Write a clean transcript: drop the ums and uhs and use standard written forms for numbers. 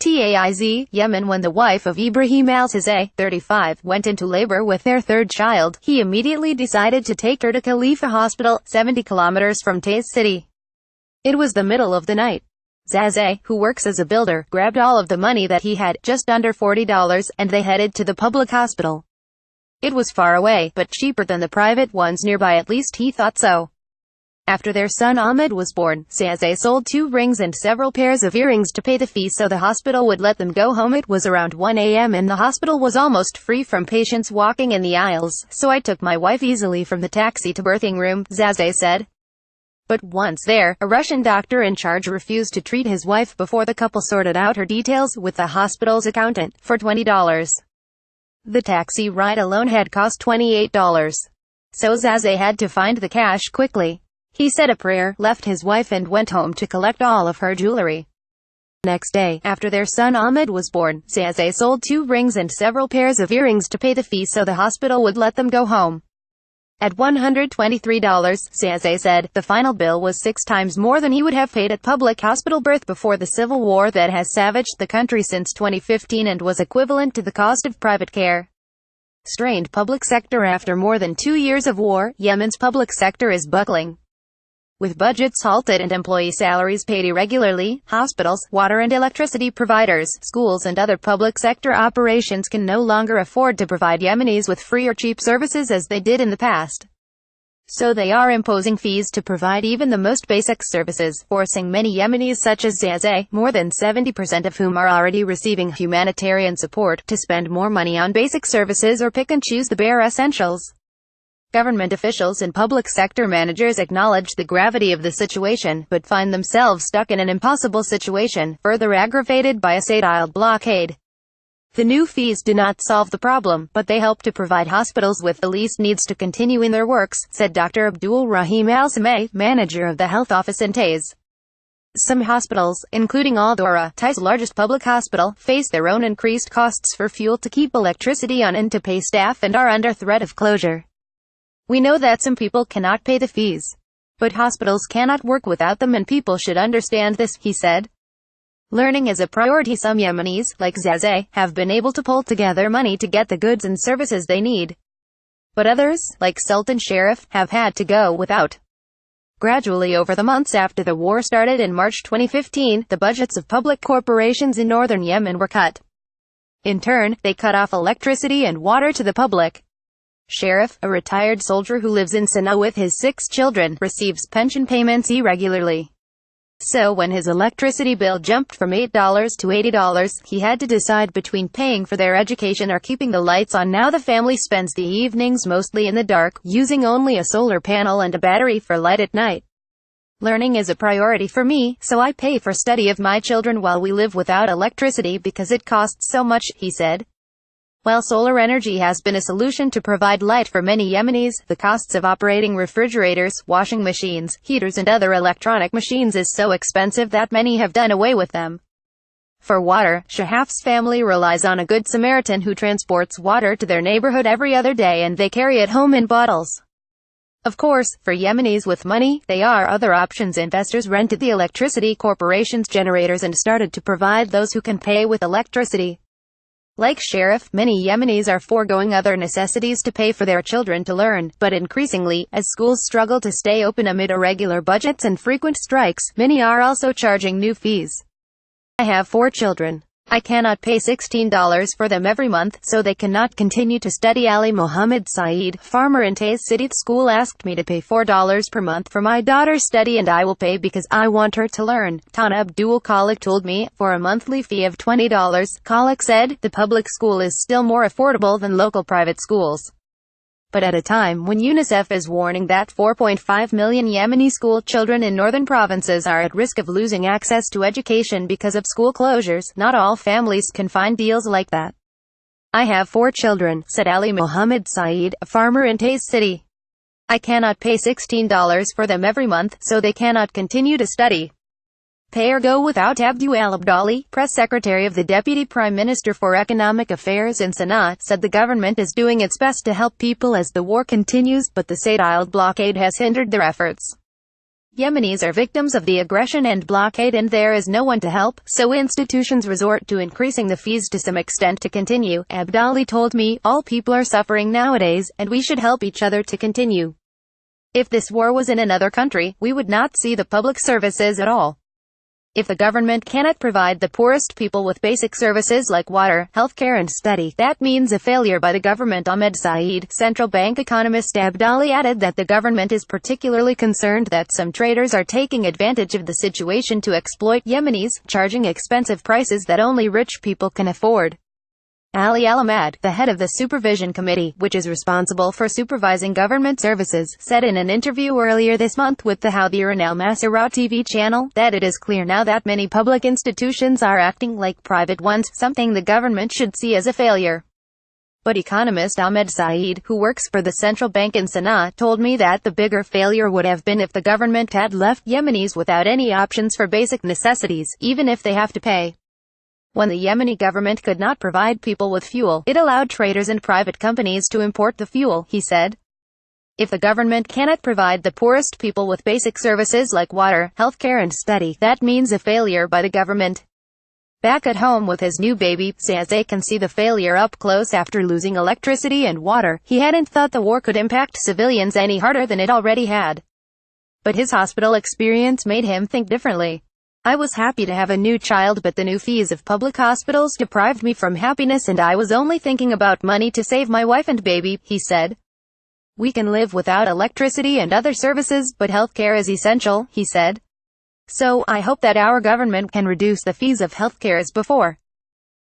Taiz, Yemen. When the wife of Ibrahim alZazaie, 35, went into labor with their third child, he immediately decided to take her to Khalifa Hospital, 70 kilometers from Taiz city. It was the middle of the night. Zazaie, who works as a builder, grabbed all of the money that he had, just under $40, and they headed to the public hospital. It was far away, but cheaper than the private ones nearby, at least he thought so. After their son Ahmed was born, Zazaie sold 2 rings and several pairs of earrings to pay the fee so the hospital would let them go home. It was around 1 a.m. and the hospital was almost free from patients walking in the aisles, so I took my wife easily from the taxi to birthing room, Zazaie said. But once there, a Russian doctor in charge refused to treat his wife before the couple sorted out her details with the hospital's accountant, for $20. The taxi ride alone had cost $28. So Zazaie had to find the cash quickly. He said a prayer, left his wife and went home to collect all of her jewelry. Next day, after their son Ahmed was born, Zazaie sold 2 rings and several pairs of earrings to pay the fee so the hospital would let them go home. At $123, Zazaie said, the final bill was 6 times more than he would have paid at public hospital birth before the civil war that has savaged the country since 2015 and was equivalent to the cost of private care. Strained public sector. After more than 2 years of war, Yemen's public sector is buckling. With budgets halted and employee salaries paid irregularly, hospitals, water and electricity providers, schools and other public sector operations can no longer afford to provide Yemenis with free or cheap services as they did in the past. So they are imposing fees to provide even the most basic services, forcing many Yemenis such as Zazaie, more than 70% of whom are already receiving humanitarian support, to spend more money on basic services or pick and choose the bare essentials. Government officials and public sector managers acknowledge the gravity of the situation, but find themselves stuck in an impossible situation, further aggravated by a state-oiled blockade. The new fees do not solve the problem, but they help to provide hospitals with the least needs to continue in their works, said Dr. Ibrahim alZazaie, manager of the health office in Taiz. Some hospitals, including alZazaie, Taiz's largest public hospital, face their own increased costs for fuel to keep electricity on and to pay staff and are under threat of closure. We know that some people cannot pay the fees. But hospitals cannot work without them and people should understand this, he said. Learning is a priority. Some Yemenis, like Zazaie, have been able to pull together money to get the goods and services they need. But others, like Sultan Sharif, have had to go without. Gradually over the months after the war started in March 2015, the budgets of public corporations in northern Yemen were cut. In turn, they cut off electricity and water to the public. Sharif, a retired soldier who lives in Sana'a with his 6 children, receives pension payments irregularly. So when his electricity bill jumped from $8 to $80, he had to decide between paying for their education or keeping the lights on. Now the family spends the evenings mostly in the dark, using only a solar panel and a battery for light at night. Learning is a priority for me, so I pay for study of my children while we live without electricity because it costs so much, he said. While solar energy has been a solution to provide light for many Yemenis, the costs of operating refrigerators, washing machines, heaters and other electronic machines is so expensive that many have done away with them. For water, Shahaf's family relies on a Good Samaritan who transports water to their neighborhood every other day and they carry it home in bottles. Of course, for Yemenis with money, there are other options. Investors rented the electricity corporation's generators and started to provide those who can pay with electricity. Like Sharif, many Yemenis are foregoing other necessities to pay for their children to learn, but increasingly, as schools struggle to stay open amid irregular budgets and frequent strikes, many are also charging new fees. I have 4 children. I cannot pay $16 for them every month, so they cannot continue to study. Ali Mohammed Saeed, farmer in Taiz City School, asked me to pay $4 per month for my daughter's study and I will pay because I want her to learn. Tana Abdul Khalik told me, for a monthly fee of $20, Khalik said, the public school is still more affordable than local private schools. But at a time when UNICEF is warning that 4.5 million Yemeni school children in northern provinces are at risk of losing access to education because of school closures, not all families can find deals like that. I have 4 children, said Ali Mohammed Saeed, a farmer in Taiz City. I cannot pay $16 for them every month, so they cannot continue to study. Pay or go without. Abdul Abdali, press secretary of the Deputy Prime Minister for Economic Affairs in Sana'a, said the government is doing its best to help people as the war continues, but the state-oiled blockade has hindered their efforts. Yemenis are victims of the aggression and blockade and there is no one to help, so institutions resort to increasing the fees to some extent to continue. Abdali told me, all people are suffering nowadays, and we should help each other to continue. If this war was in another country, we would not see the public services at all. If the government cannot provide the poorest people with basic services like water, healthcare and study, that means a failure by the government. Ahmed Saeed, central bank economist Abdali added that the government is particularly concerned that some traders are taking advantage of the situation to exploit Yemenis, charging expensive prices that only rich people can afford. Ali Al-Ahmad, the head of the Supervision Committee, which is responsible for supervising government services, said in an interview earlier this month with the Hawthir Al Masirah TV channel, that it is clear now that many public institutions are acting like private ones, something the government should see as a failure. But economist Ahmed Saeed, who works for the central bank in Sana'a, told me that the bigger failure would have been if the government had left Yemenis without any options for basic necessities, even if they have to pay. When the Yemeni government could not provide people with fuel, it allowed traders and private companies to import the fuel, he said. If the government cannot provide the poorest people with basic services like water, healthcare and study, that means a failure by the government. Back at home with his new baby, Zazaie can see the failure up close after losing electricity and water. He hadn't thought the war could impact civilians any harder than it already had. But his hospital experience made him think differently. I was happy to have a new child, but the new fees of public hospitals deprived me from happiness and I was only thinking about money to save my wife and baby, he said. We can live without electricity and other services, but healthcare is essential, he said. So, I hope that our government can reduce the fees of healthcare as before.